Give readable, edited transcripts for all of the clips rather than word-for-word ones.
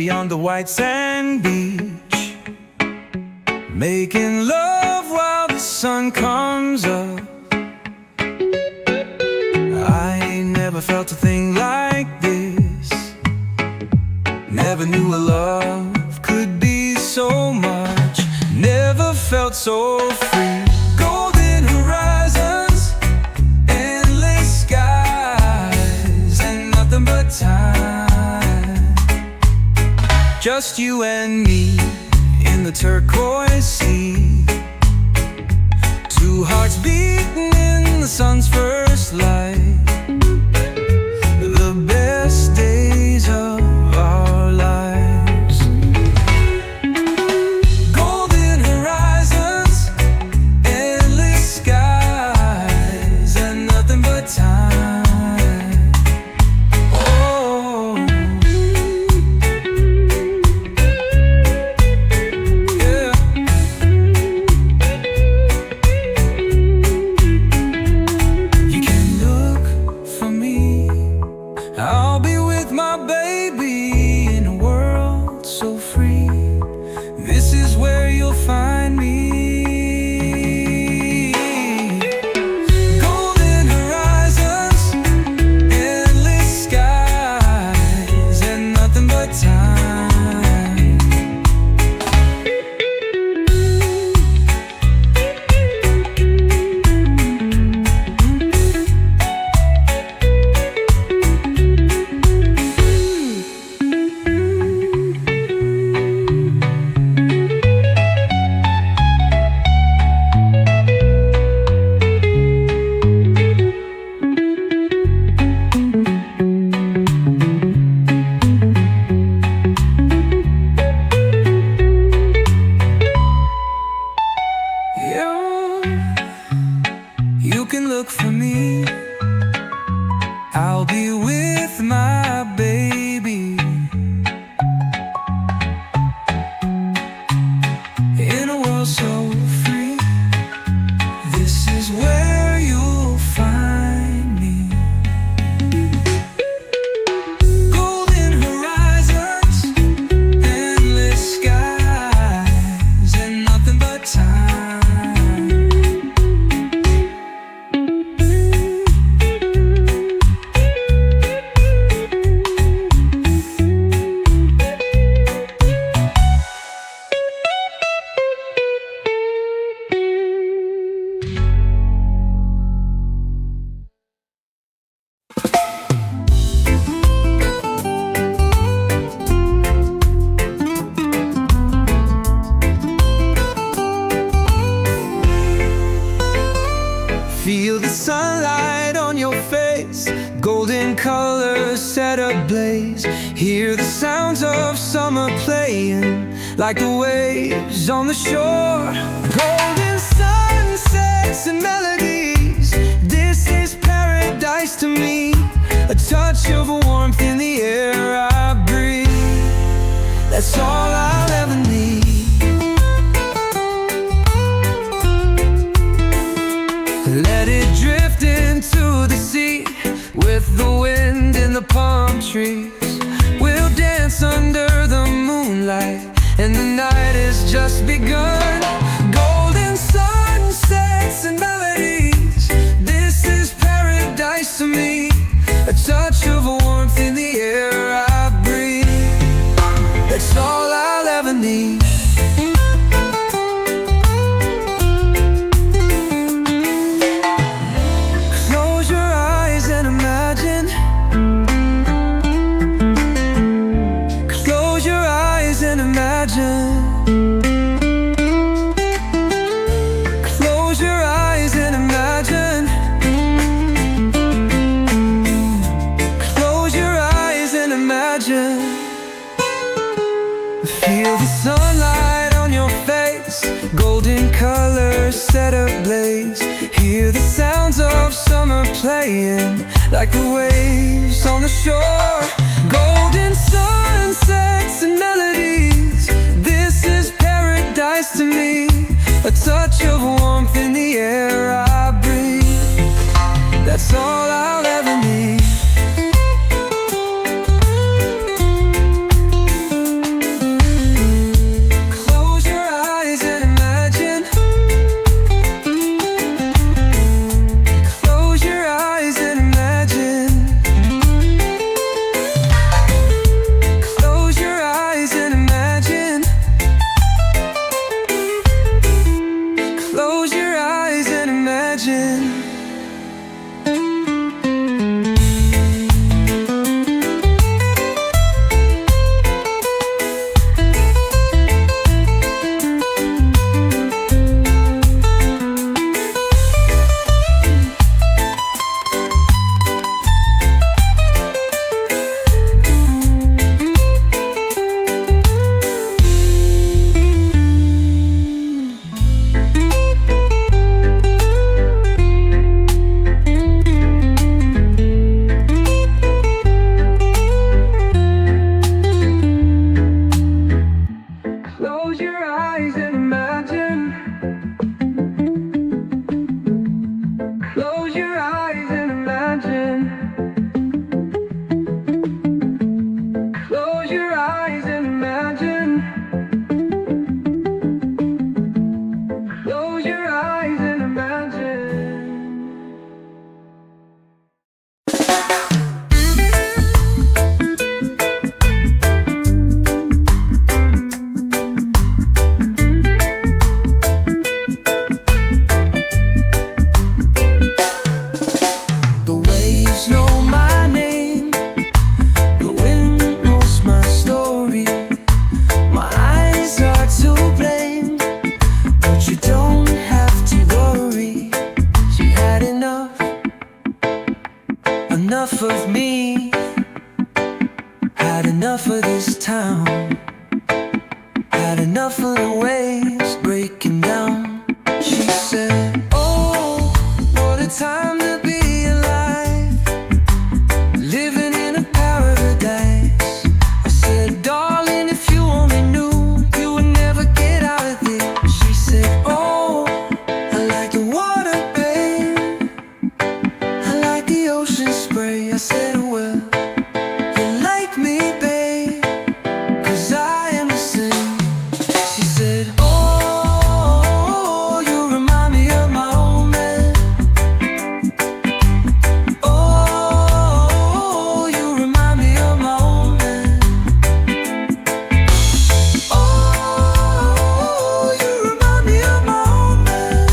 beyond the white sand beach, making love while the sun comes up. I ain't never felt a thing like this. Never knew a love could be so much. Never felt so free. Golden horizons, endless skies, and nothing but time. Just you and me in the turquoise sea, two hearts beating in the sun's first light. The best days of our lives. Golden horizons, endless skies, and nothing but time. Oh, yeah. You can look for me, I'll be with my baby in a world so free. This is where you'll find me. Golden horizons, endless skies, and nothing but time. You can look for me, I'll be with my baby in a world so free. This is where you'll find me. Golden horizons, endless skies, and nothing but time. Feel the sunlight on your face, golden colors set ablaze. Hear the sounds of summer playing like the waves on the shore. Golden sunsets and melodies, this is paradise to me. A touch of warmth in the air I breathe, that's all I'll ever need. Let it drift into the sea with the wind in the palm trees. We'll dance under the moonlight, and the night has just begun. Golden sunsets and melodies, this is paradise to me. A touch of warmth in the air I breathe, that's all I'll ever need. Close your eyes and imagine. Close your eyes and imagine. Feel the sunlight on your face, golden colors set ablaze. Hear the sounds of summer playing like the waves on the shore. Golden sunsets and melodies, this is paradise to me. A touch of warmth in the air I breathe, that's all I'll ever need. enough of me, had enough of this town, had enough of the waves breaking down. She said, oh, what a time to be alive, living in a paradise. I said, darling, if you only knew, you would never get out of this. She said, oh, I like the water, babe, I like the ocean spray. I said, well, you like me, babe, 'cause I am the same. She said, oh, you remind me of my old man. Oh, you remind me of my old man. Oh, you remind me of my old man.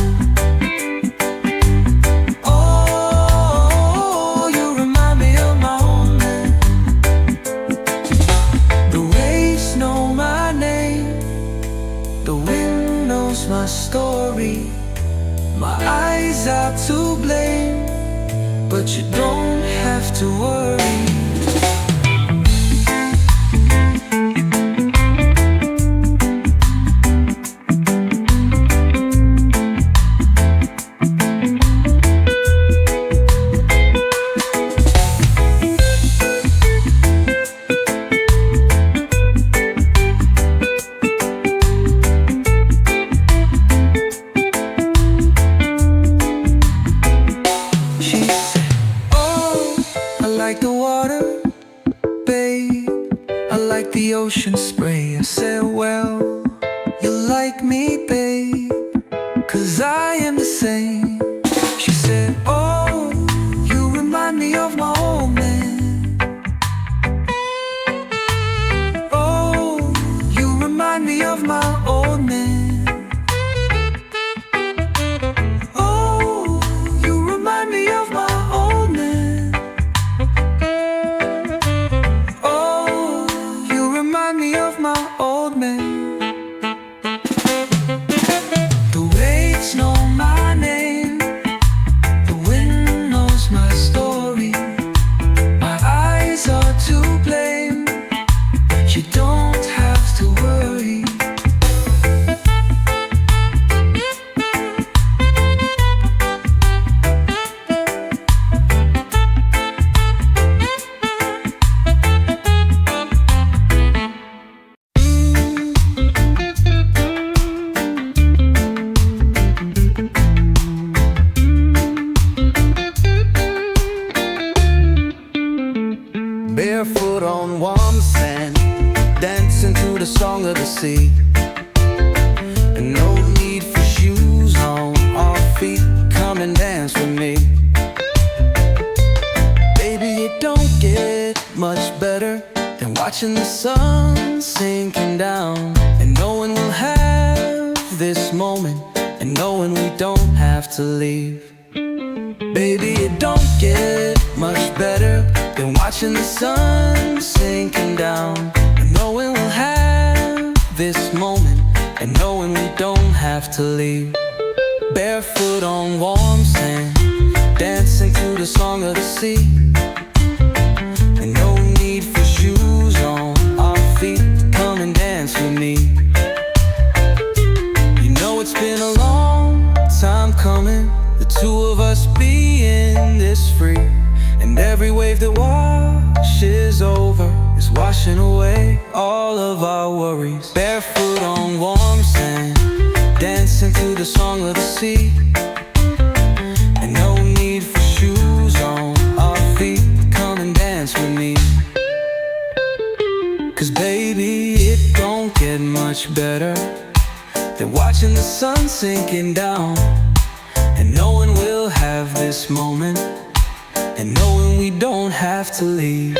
Oh, you remind me of my old man. The waves know my name, the wind knows my story. My eyes are to blame, but you don't have to worry. She said, oh, I like the water, babe, I like the ocean spray. I said, well, you like me, babe, 'cause I am the same. She said, oh, you remind me of my old man. Oh, you remind me of my old man. Oh, you remind me of my old man. Oh, you remind me of my old man. The waves know my name, the wind knows my story. My eyes are to blame, you don't have to worry. Barefoot on warm sand, dancing to the song of the sea. And no need for shoes on our feet, come and dance with me. Baby, it don't get much better than watching the sun sinking down, and knowing we'll have this moment, and knowing we don't have to leave. Baby, it don't get much better than watching the sun sinking down, and knowing we'll have this moment, and knowing we don't have to leave. Barefoot on warm sand, dancing to the song of the sea. And no need for shoes on our feet, come and dance with me. You know it's been a long time coming, the two of us being this free. And every wave that washes over is washing away all of our worries. Barefoot on warm sand, dancing to the song of the sea. And no need for shoes on our feet, come and dance with me. 'Cause baby, it don't get much better than watching the sun sinking down, and knowing we'll have this moment, and knowing we don't have to leave.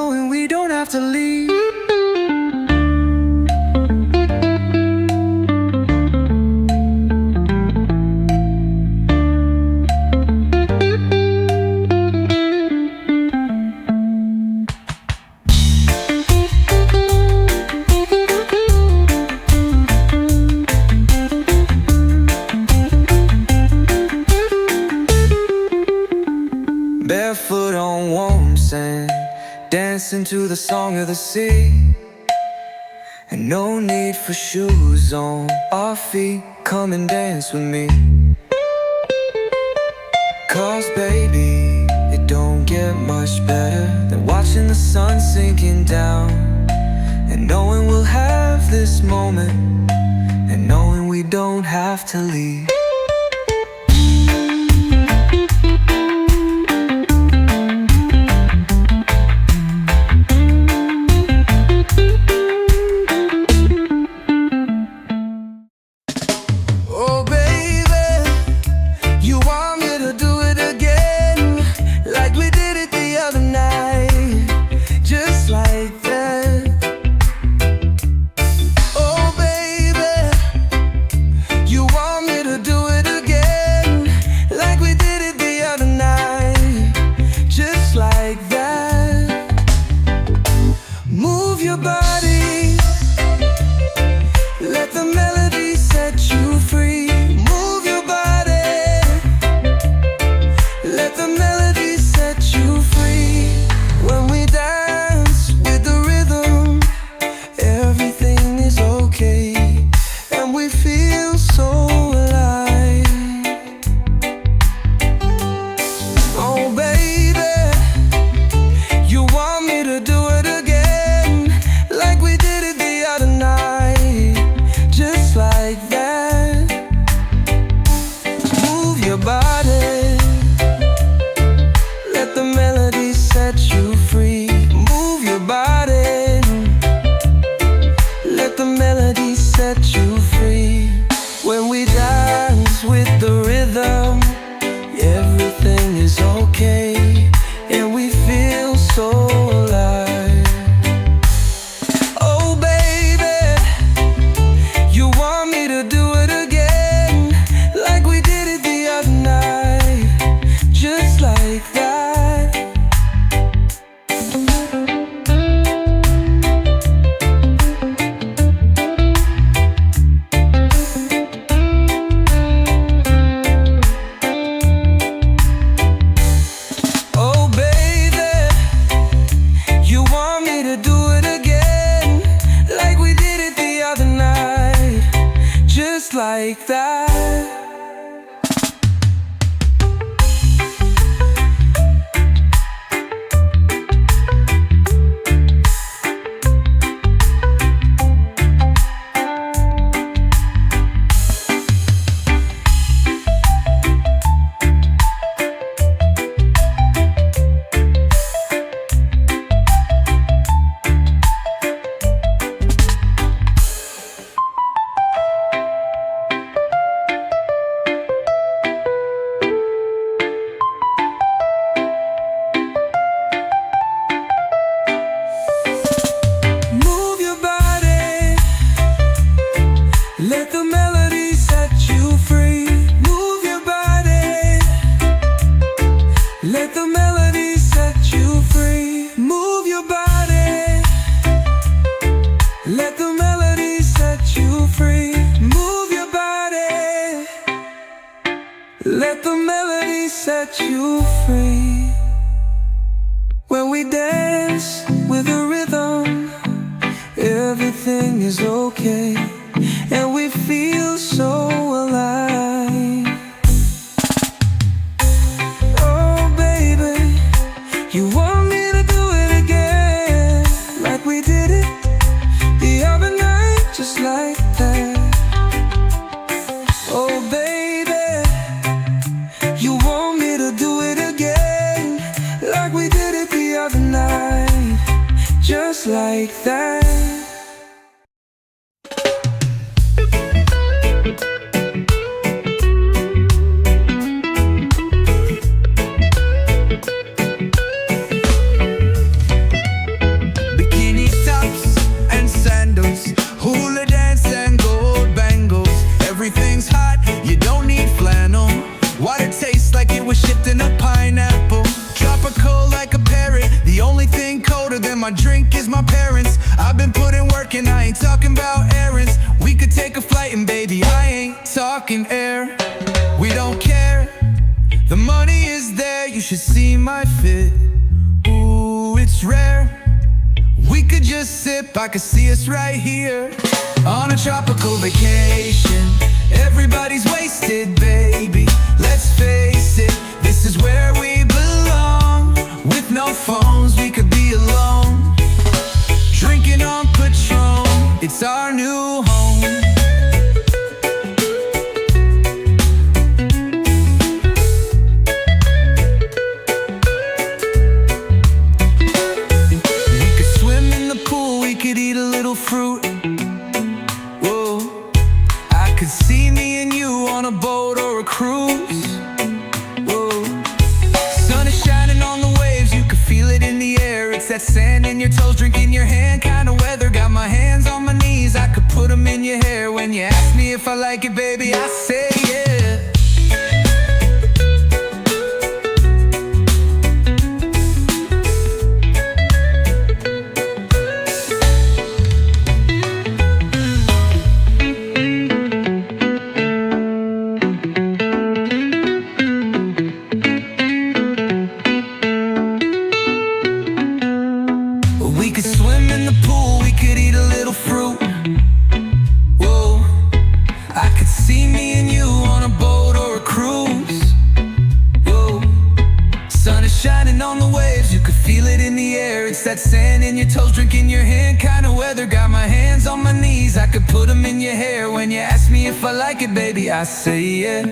knowing we don't have to leave. Barefoot on warm sand, dancing to the song of the sea. And no need for shoes on our feet. Come and dance with me. 'Cause baby, it don't get much better than watching the sun sinking down, and knowing we'll have this moment, and knowing we don't have to leave. Like that. Let the melody set you free. Move your body. Let the melody set you free. Move your body. Let the melody set you free. Move your body. Let the melody set you free. When we dance with a rhythm, everything is okay, and we feel so alive. Oh baby, you want me to do it again, like we did it the other night, just like that. Oh baby, you want me to do it again, like we did it the other night, just like that. drink is my parents. I've been putting work and I ain't talking about errands. We could take a flight and baby, I ain't talking air. We don't care, the money is there. You should see my fit, ooh, it's rare. We could just sip, I could see us right here on a tropical vacation. Everybody's wasted, baby, let's face it, this is where we belong. With no phones, we could be alone, drinking on Patron, it's our new home. We could swim in the pool, we could eat a little fruit. Whoa, I could see me and you on a boat or a cruise. Whoa, sun is shining on the waves, you could feel it in the air. It's that sand in your toes, drink in your hand kind of weather. Got my hands on my knees, I could put them in your hair. When you ask me if I like it, baby, I say yeah. We could swim in the pool, we could eat a little fruit. Whoa, I could see me and you on a boat or a cruise. Whoa, sun is shining on the waves, you could feel it in the air. It's that sand in your toes, drink in your hand kind of weather. Got my hands on my knees, I could put them in your hair. When you ask me if I like it, baby, I say yeah.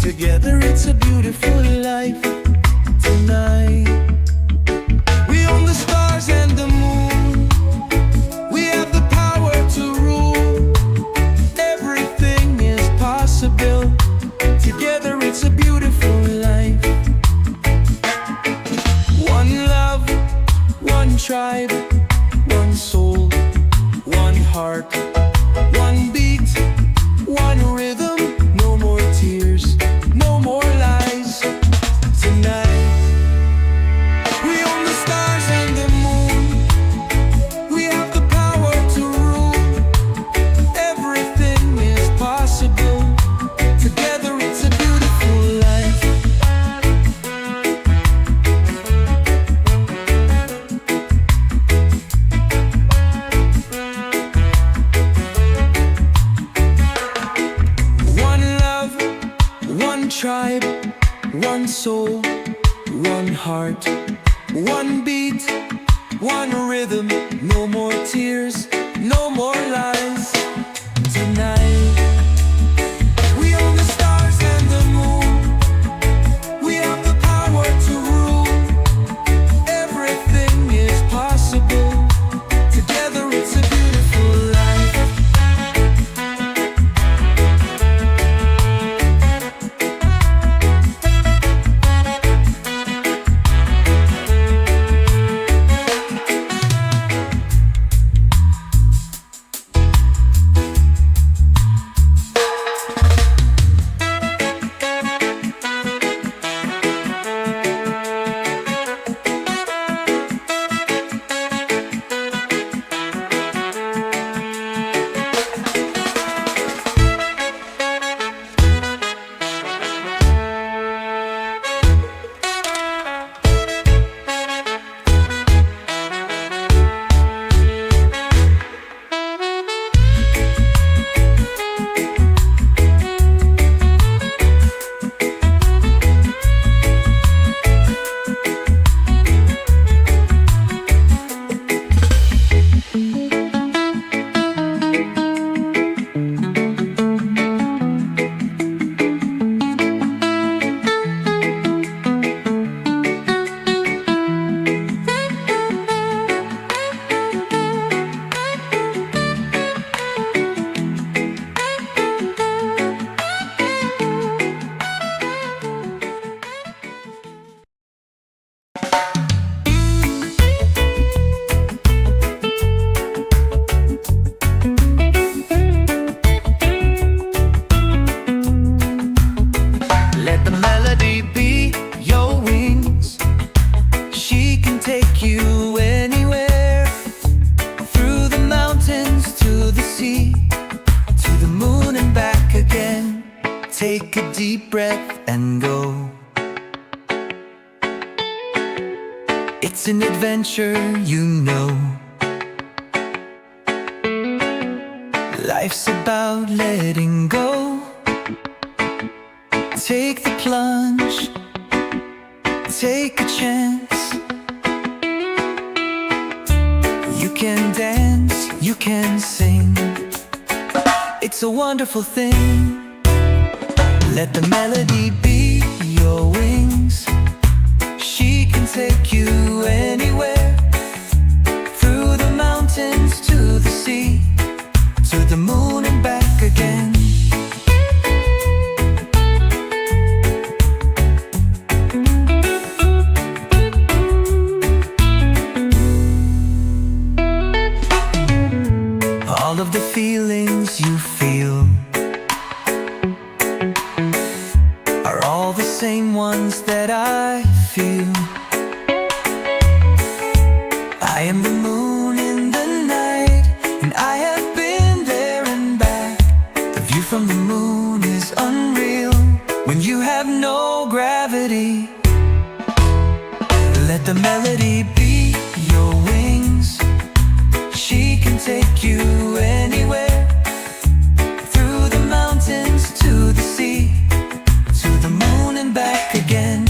Together it's a beautiful life tonight. We own the stars and the moon, we have the power to rule. Everything is possible, together it's a beautiful life. One love, one tribe, one soul, one heart, one beat, one rhythm. No more tears, no more lies tonight. We own the stars and the moon, we have the power to rule. Everything is possible, together it's a beautiful life. One love, one tribe, one soul, one heart, one beat, one rhythm. No more tears, no more lies tonight. We own the stars and the moon, we have the power to rule. Everything is possible, together it's a beautiful life. It's an adventure, you know. Life's about letting go. Take the plunge, take a chance. You can dance, you can sing. It's a wonderful thing. Let the melody be your wings. She can take you anywhere, through the mountains to the sea, to the moon and back again. All of the feelings you feel are all the same ones that I feel. I am the moon in the night, and I have been there and back. The view from the moon is unreal when you have no gravity. Let the melody be your wings. She can take you anywhere, through the mountains to the sea, to the moon and back again.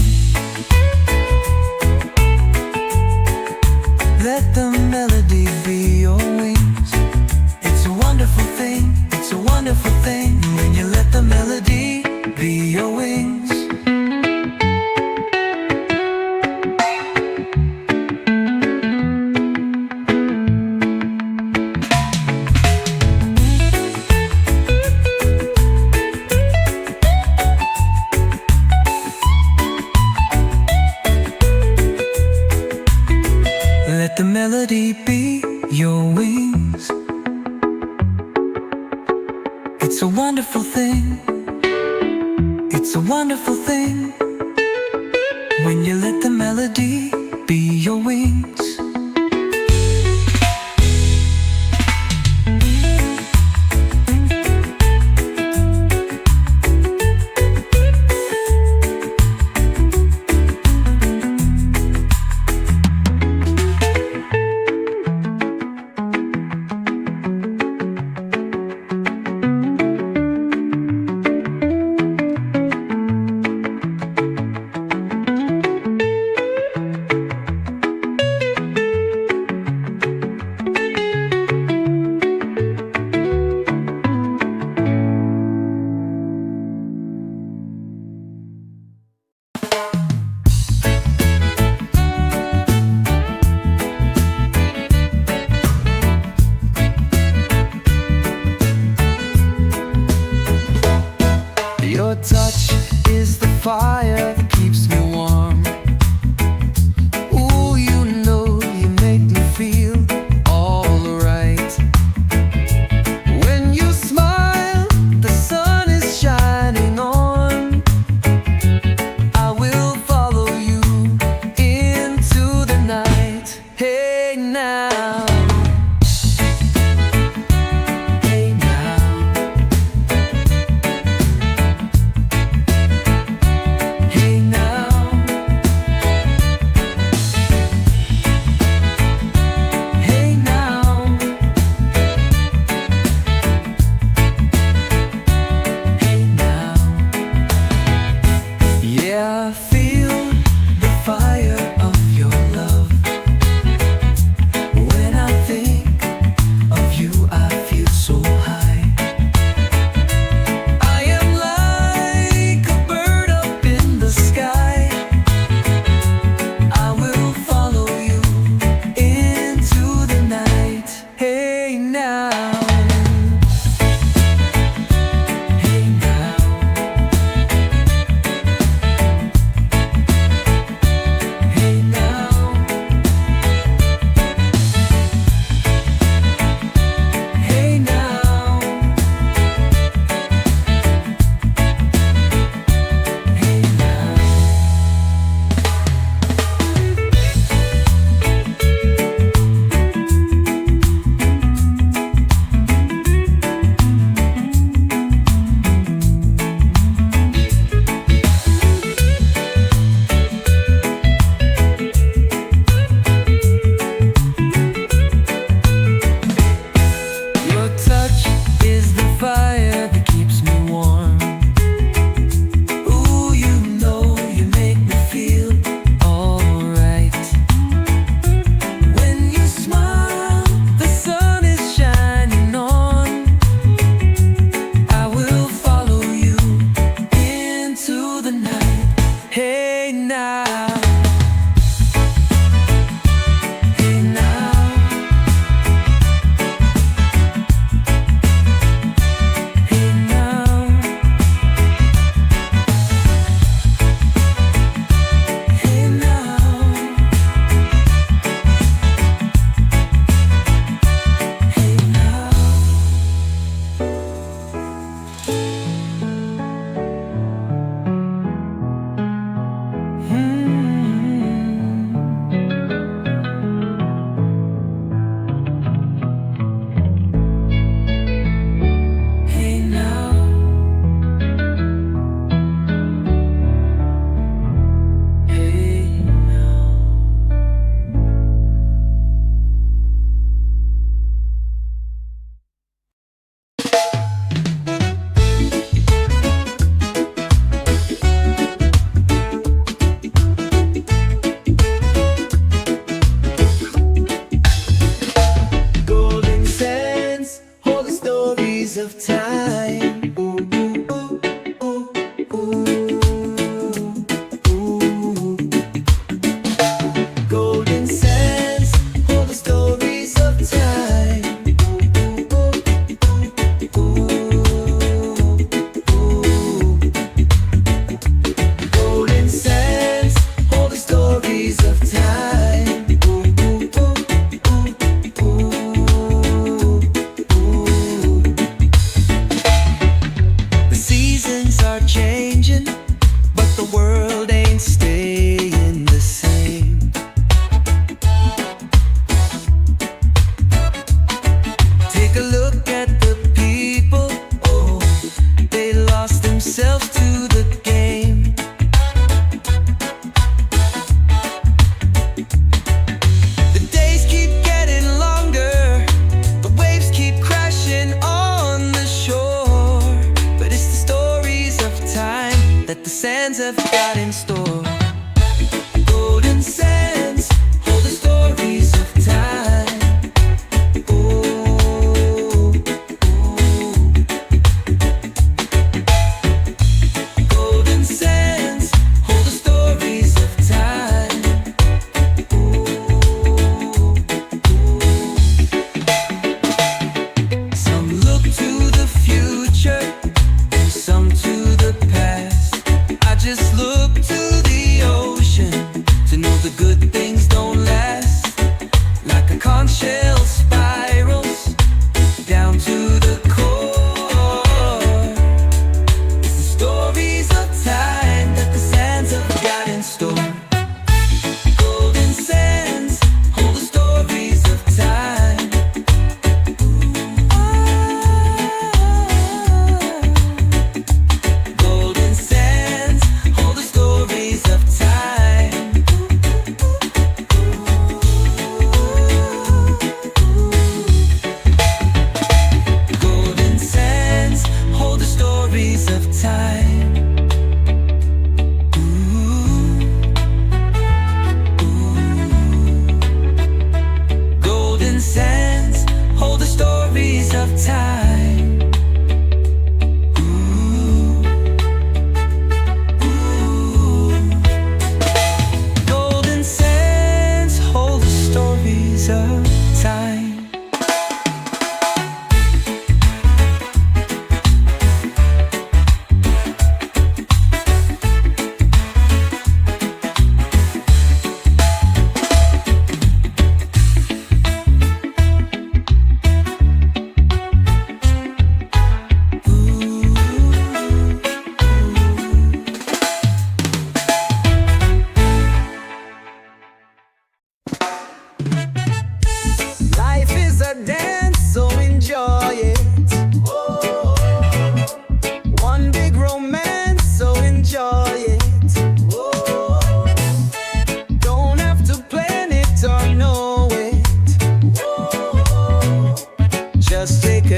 Let the melody be your wings. It's a wonderful thing, it's a wonderful thing, when you let the melody be your wings. Let the melody be your wings. It's a wonderful thing. It's a wonderful thing, when you let the melody be your wings.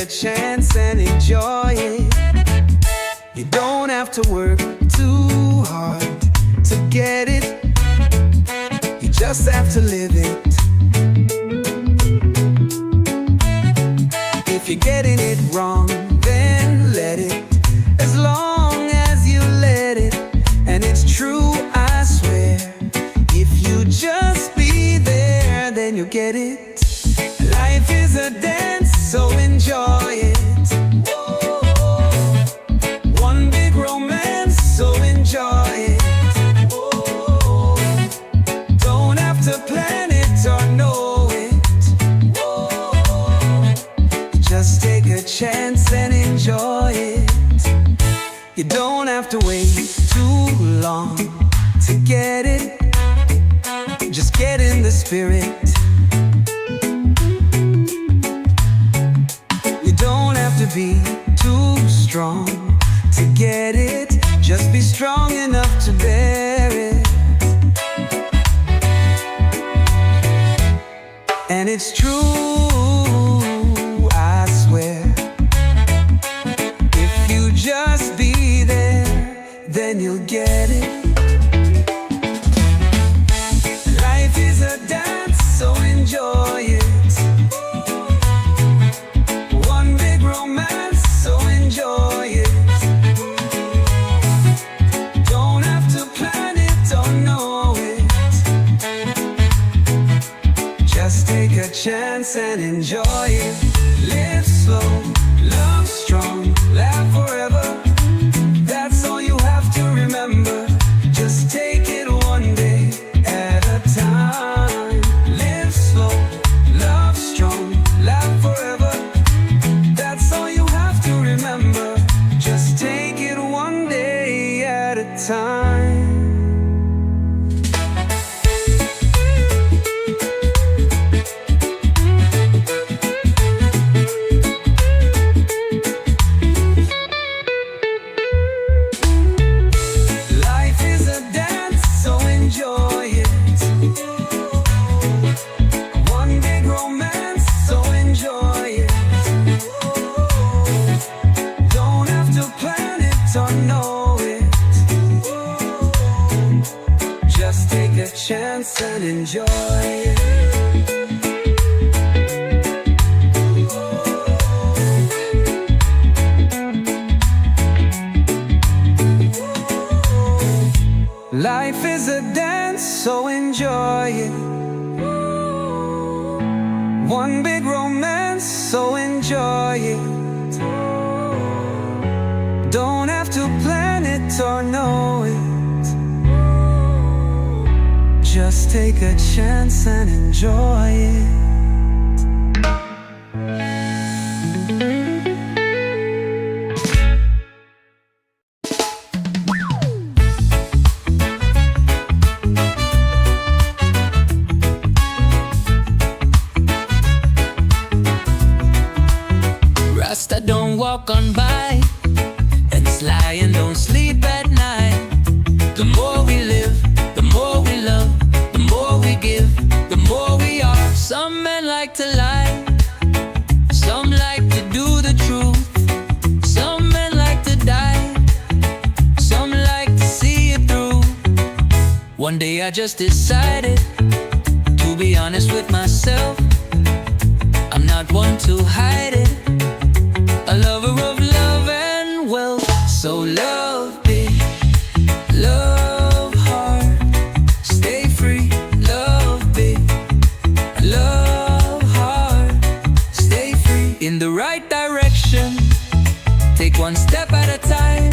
a chance and enjoy it. You don't have to work too hard to get it. You just have to live it. If you're getting it wrong, then let it. As long as you let it. And it's true, I swear. If you just be there, then you'll get it. Life is a dance, so enjoy it. One big romance, so enjoy it. Don't have to plan it or know it. Just take a chance and enjoy it. You don't have to wait too long to get it. Just get in the spirit. You don't have to be too strong to get it. Just be strong enough to bear it. And it's true, I swear. If you just be there, then you'll get it. Life is a dance, so enjoy it. One big romance, so enjoy it. Don't have to plan it or know it. Just take a chance and enjoy it. Live slow, love strong, laugh forever. That's all you have to remember. Just take it one day at a time. Live slow, love strong, laugh forever. That's all you have to remember. Just take it one day at a time. Chance and enjoy it. Life is a dance, so enjoy it. One big romance, so enjoy it. Don't have to plan it or know it. Just take a chance and enjoy it. Rasta don't walk on by, and sly and don't sleep at night. The more we live, the more we love. The more we give, the more we are. Some men like to lie, some like to do the truth. Some men like to die, some like to see it through. One day I just decided to be honest with myself. I'm not one to hide it. A lover of love and wealth. So love big, love hard, stay free. Love big, love hard, stay free. In the right direction, take one step at a time.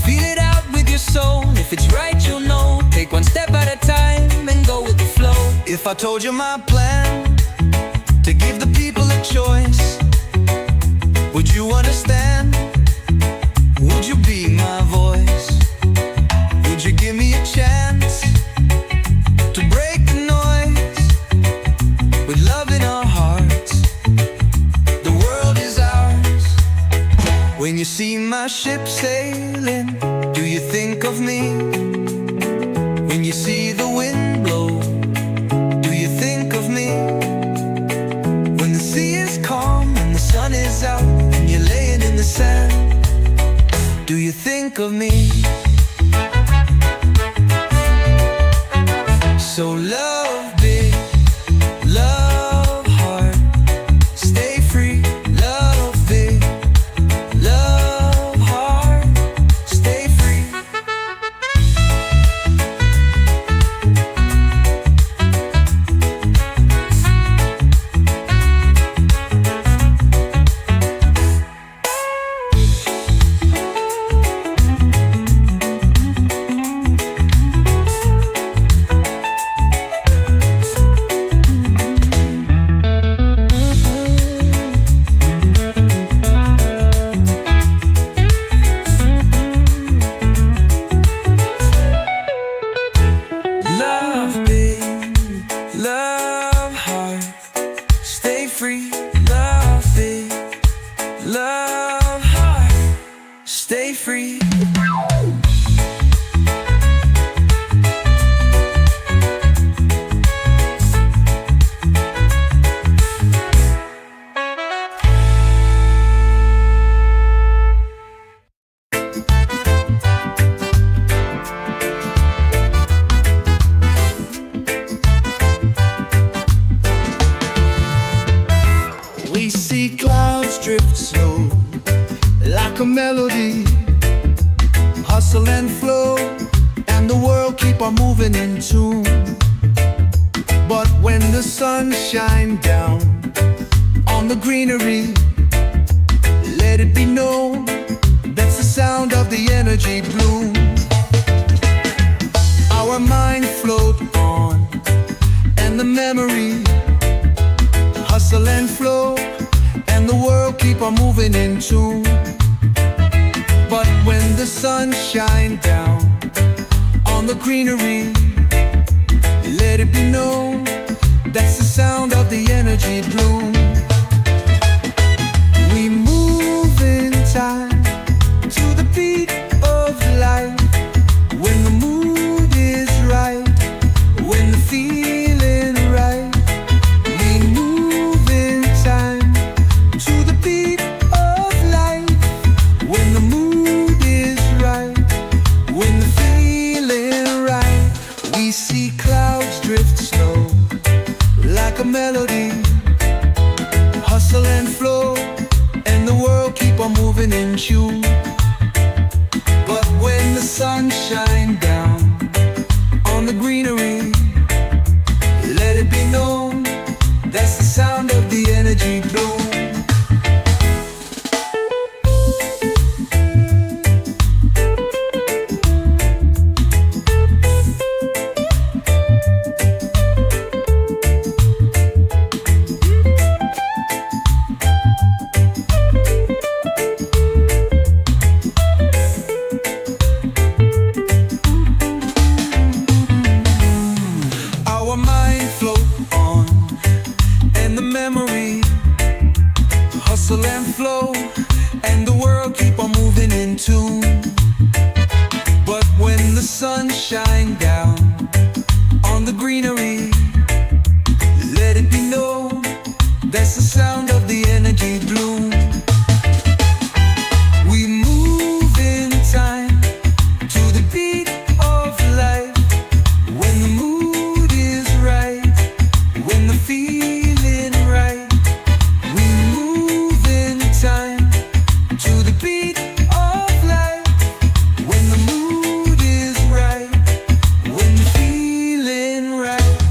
Feel it out with your soul. If it's right, you'll know. Take one step at a time and go with the flow. If I told you my plan to give the people a choice, would you understand? Would you be my voice? Would you give me a chance to break the noise with love in our hearts? The world is ours. When you see my ship sailing, do you think of me? When you see the wind blow, do you think of me? When the sea is calm and the sun is think of me. So love big, love hard, stay free. Love big, love hard, stay free. Love big, love hard, stay free. Love big, love hard, stay free. We see clouds drift slow like a melody, hustle and flow, and the world keep on moving in tune. But when the sun shines down on the greenery, let it be known that's the sound of the energy bloom. Our mind float on, and the memory hustle and flow, and the world keep on moving in tune. But when the sun shines down on the greenery, let it be known that's the sound of the energy bloom. We move in time to the beat of life, when the mood is right, when the feeling right. We see clouds drift slow like a melody, hustle and flow, and the world keep on moving in tune. But when the sun shines down on the greenery, let it be known that's the sound of the energy bloom. Our mind float on, and the memory hustle and flow, and the world keep on moving in tune. But when the sun shines down on the greenery, let it be known that's the sound of the energy bloom. We move in time to the beat of life, when the mood is right, when the feeling right. We move in time to the beat of life, when the mood is right, when the feeling right.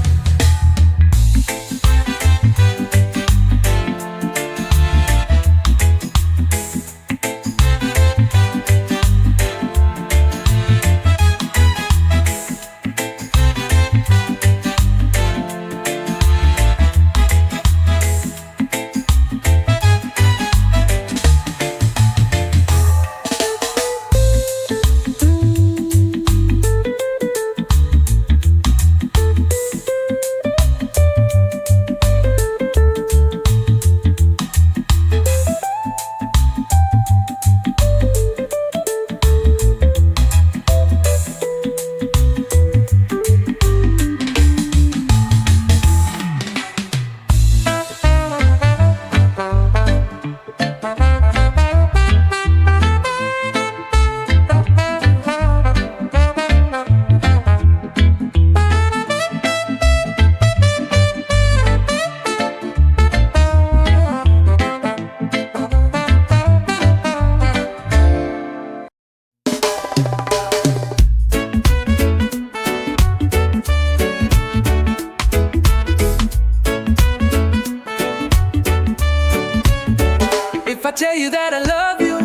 tell you that I love you,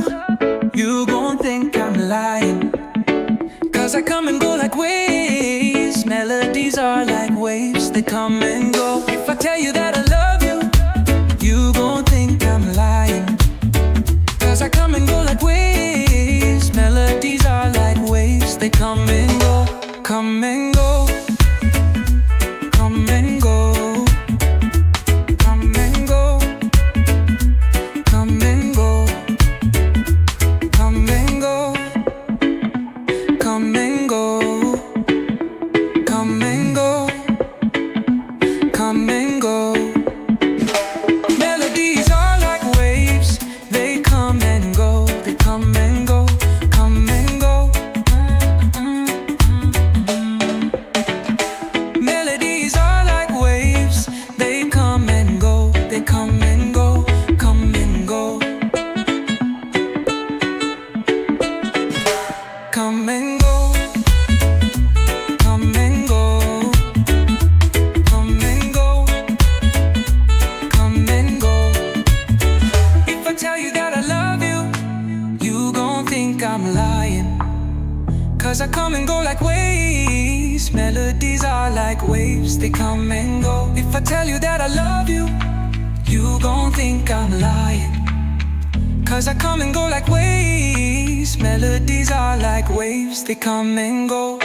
you gon' think I'm lying. Cause I come and go like waves. Melodies are like waves, they come and go. If I tell you that I love you, you gon' think I'm lying. Cause I come and go like waves. Melodies are like waves, they come and go. Come and go. Come and go. Come and go. Come and go. Come and go. Come and go. Come and go. Come and go. Melodies are like waves, they come and go. They come and go. Come and go. Melodies are like waves, they come and go. They come and go. Come and go. Come and go. Come and go. Come and go. Come and go. If I tell you that I love you, you gon' think I'm lying. Cause I come and go like waves. Melodies are like waves, they come and go. If I tell you that I love you, you gon' think I'm lying. Cause I come and go like waves. Melodies are like waves, they come and go.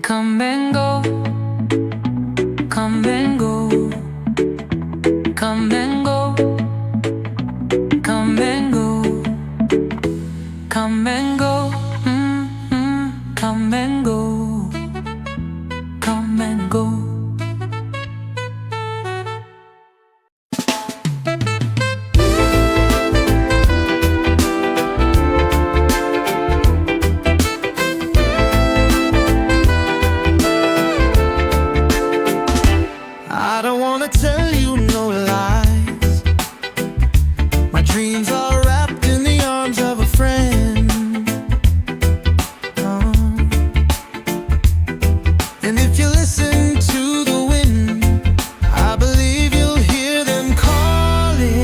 Come and go. Come and go. Come and go. Come and go. Come and go. Come and go. Come and go. I don't wanna tell you no lies. My dreams are wrapped in the arms of a friend. And if you listen to the wind, I believe you'll hear them calling.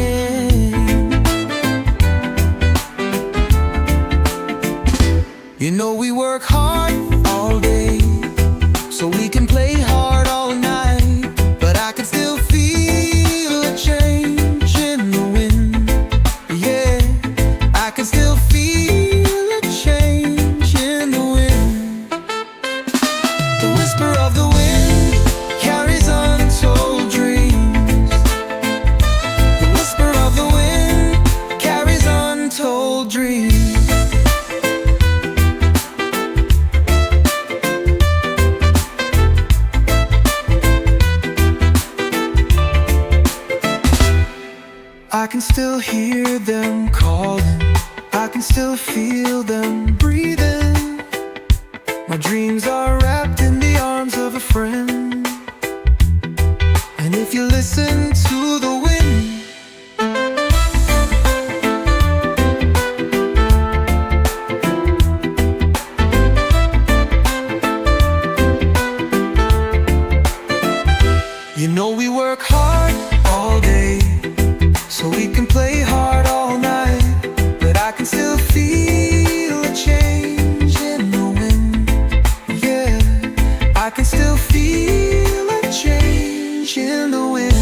You know we work hard all day, so we can play hard all night. But I can still feel a change in the wind. Yeah, I can still feel a change in the wind. The whisper of the wind carries untold dreams. The whisper of the wind carries untold dreams. I can still hear them calling. I can still feel them breathing. My dreams are wrapped in the arms of a friend. And if you listen to the wind, you know we work hard all day, so we can play hard all night. But I can still feel a change in the wind. Yeah, I can still feel a change in the wind.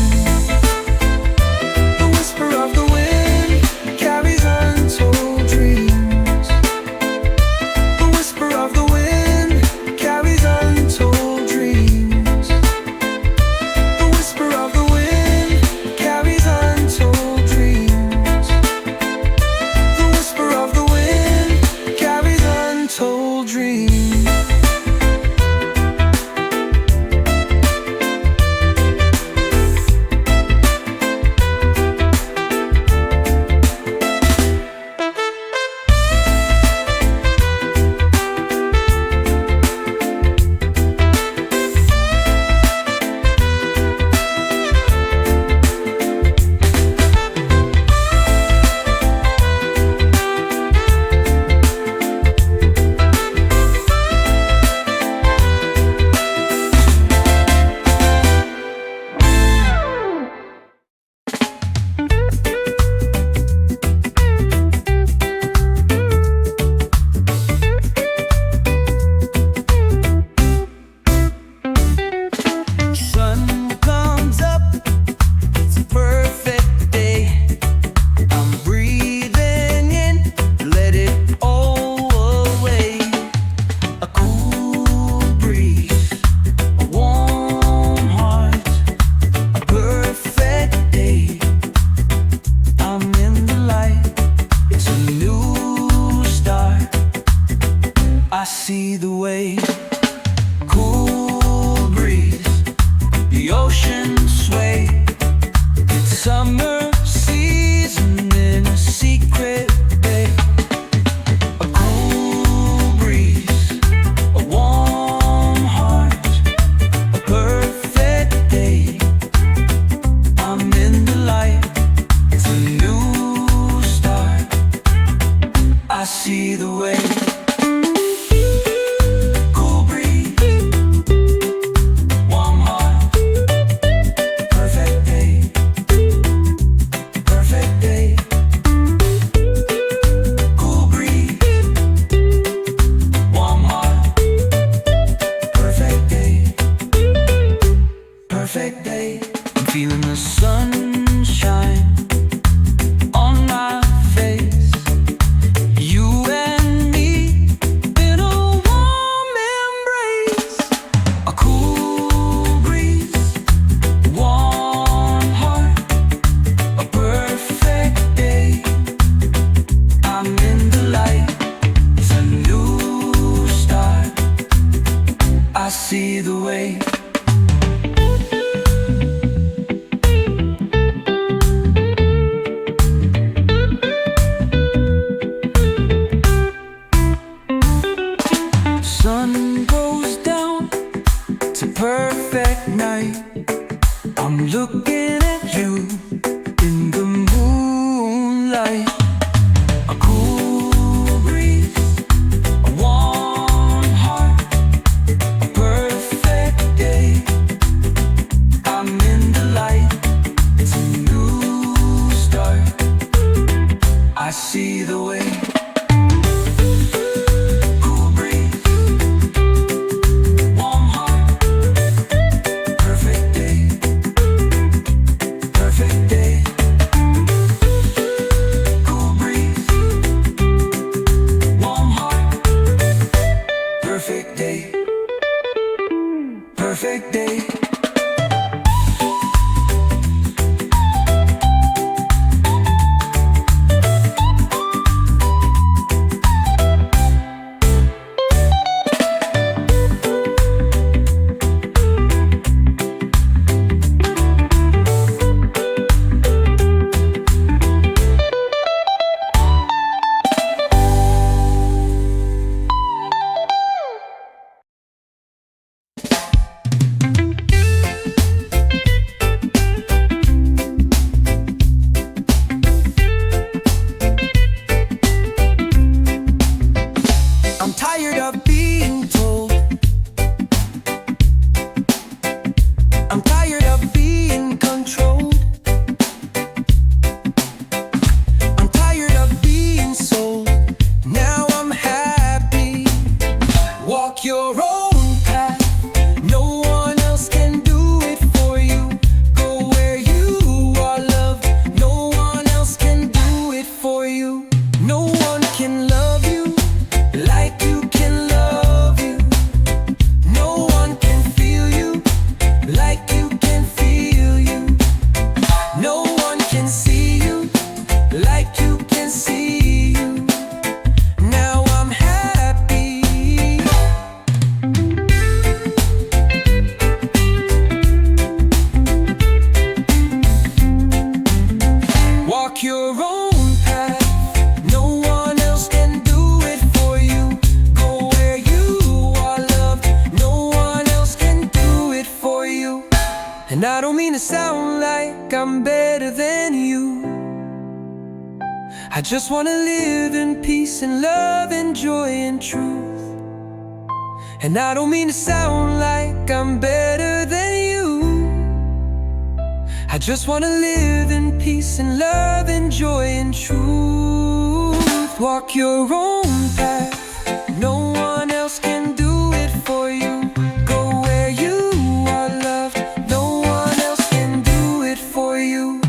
see the way. Cool breeze, warm heart, perfect day, perfect day. Cool breeze, warm heart, perfect day, perfect day. I'm feeling the sunshine on my face. You and me in a warm embrace. A cool breeze, warm heart, a perfect day. I'm in the light, it's a new start. I see the way. Sun goes down to perfect night. I'm looking at you in the moonlight. A cool breeze, a warm heart, a perfect day. I'm in the light, it's a new start. I see the way. Perfect day, perfect day. I'm tired of being told. I'm tired of being controlled. I'm tired of being sold. Now I'm happy. Walk your own path. No one else can do it for you. Go where you are loved. No one else can do it for you. No one can love you like you can love you. No one can feel you like you can feel you. No one can see you like you can see you. Now I'm happy. Walk your own path. No one else can do it for you. Go where you are loved. No one else can do it for you. And I don't mean to sound like I'm better than you. I just wanna live in peace and love and joy and truth. And I don't mean to sound like I'm better than you. I just wanna live in peace and love and joy and truth. Walk your own path. No one else can do it for you. Go where you are loved. No one else can do it for you.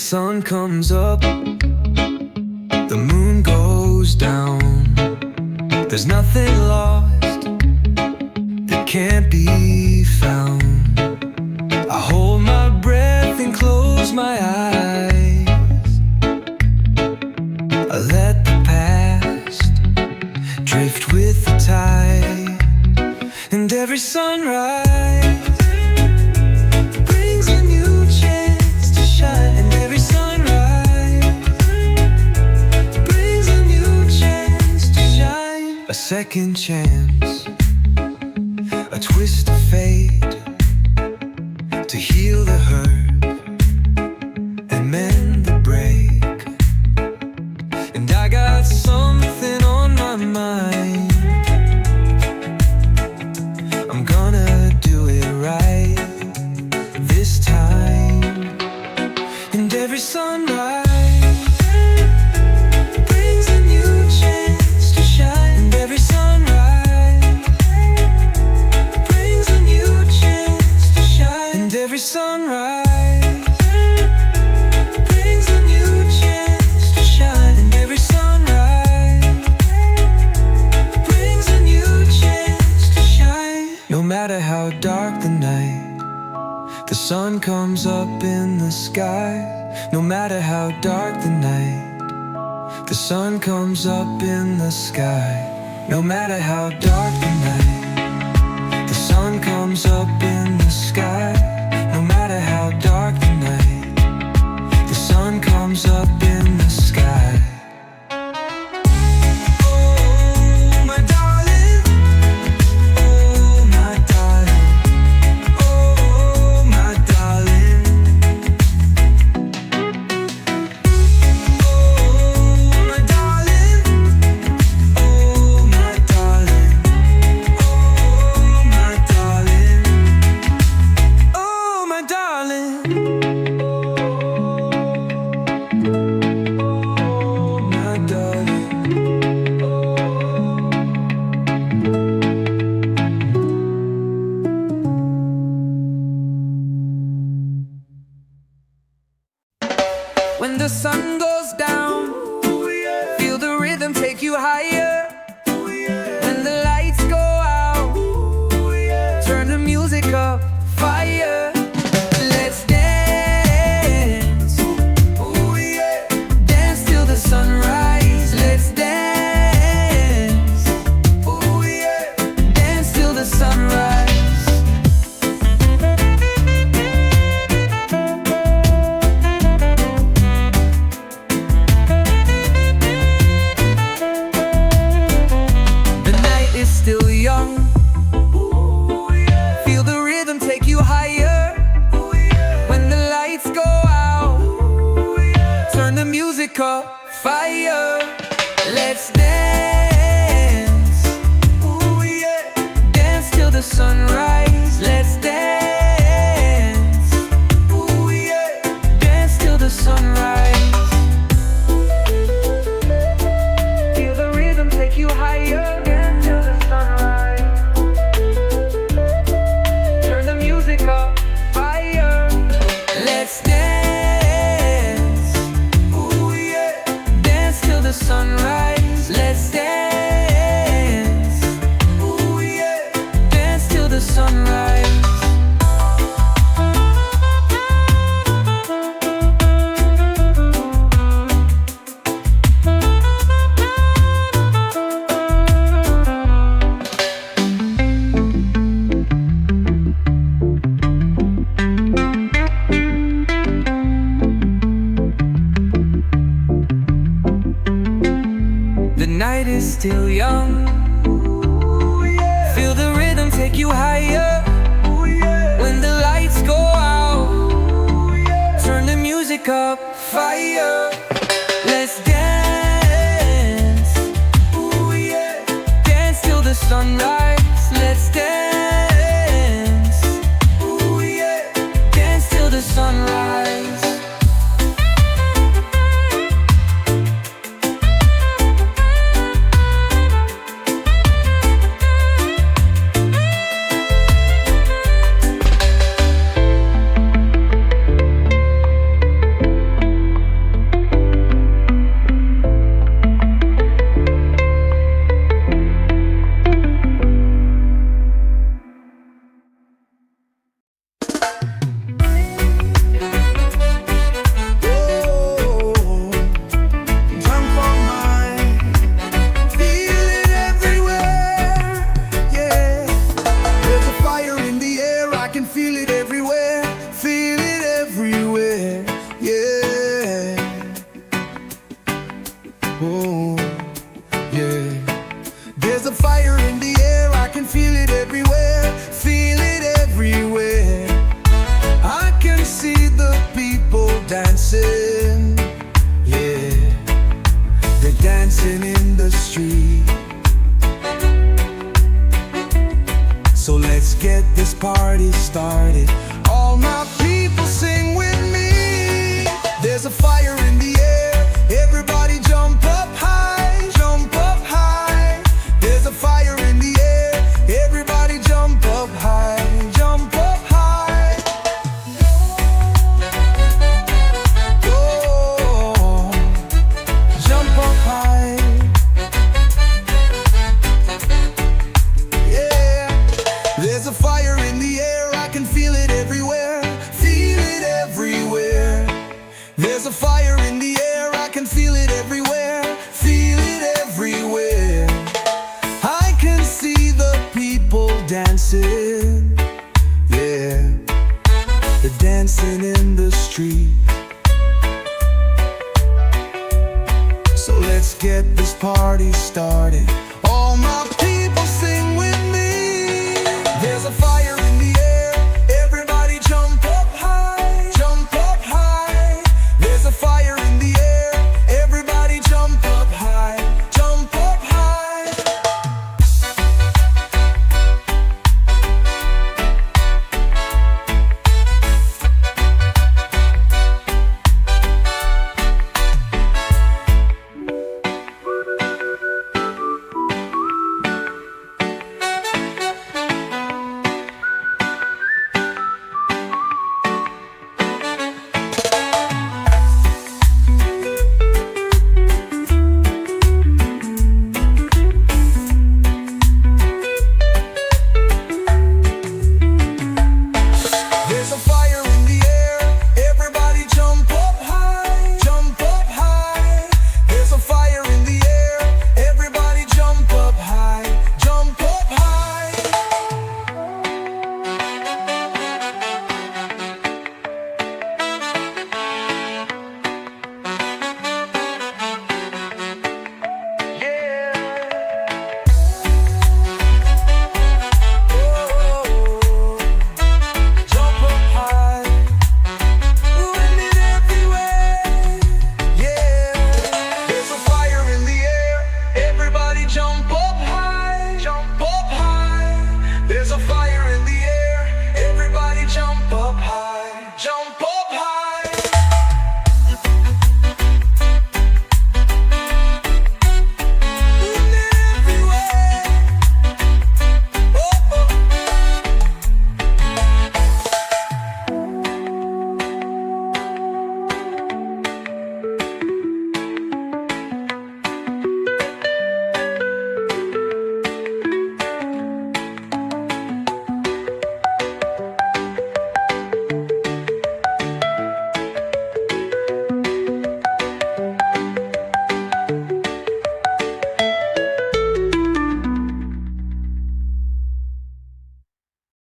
sun comes up, the moon goes down. There's nothing lost that can't be found. I hold my breath and close my eyes. I let the past drift with the tide. And every sunrise brings a new chance to shine. And every sunrise brings a new chance to shine. A second chance, a twist of fate, to heal the hurt and mend the break. And I got something on my mind. I'm gonna do it right this time. And every sunrise brings a new chance to shine. And every sunrise brings a new chance to shine. And every sunrise brings a new chance to shine. And every sunrise brings a new chance to shine. No matter how dark the night, the sun comes up in the sky. No matter how dark the night, the sun comes up in the sky. No matter how dark the night, the sun comes up in the sky. No matter how dark the night, the sun comes up in the sky. Oh, my darling. Oh, my darling. Oh, my darling. Oh, my darling. Oh, my darling. Oh, my darling. Oh, my darling. Oh, my darling. When the sun goes down, feel the rhythm take you higher. When the lights go out, turn the music up, fire. Let's dance, dance till the sunrise. Let's dance, dance till the sunrise. The night is still young, feel the rhythm take you higher. When the lights go out, turn the music up, fire. Let's dance, dance till the sunrise. Let's dance, dance till the sunrise. Feel the rhythm take you higher. Dance till the sunrise. Turn the music up, fire. Let's dance, dance till the sunrise. Let's dance, dance till the sunrise. The night is still young, feel the rhythm take you higher. When the lights go out, turn the music up, fire. Let's dance, dance till the sunrise. Let's dance, dance till the sunrise. Oh, yeah. There's a fire in the air, I can feel it everywhere, feel it everywhere. I can see the people dancing, yeah. They're dancing in the street. So let's get this party started. All my people sing with me. There's a fire in the air, everybody jump up high, jump up high. There's a fire in the air, everybody jump up high, jump up high. Oh, jump up high. Yeah, there's a fire in the air, I can feel it everywhere, feel it everywhere. There's a fire in the air, I can feel it everywhere, feel it everywhere. I can see the people dancing, yeah. They're dancing in the street. So let's get this party started. All my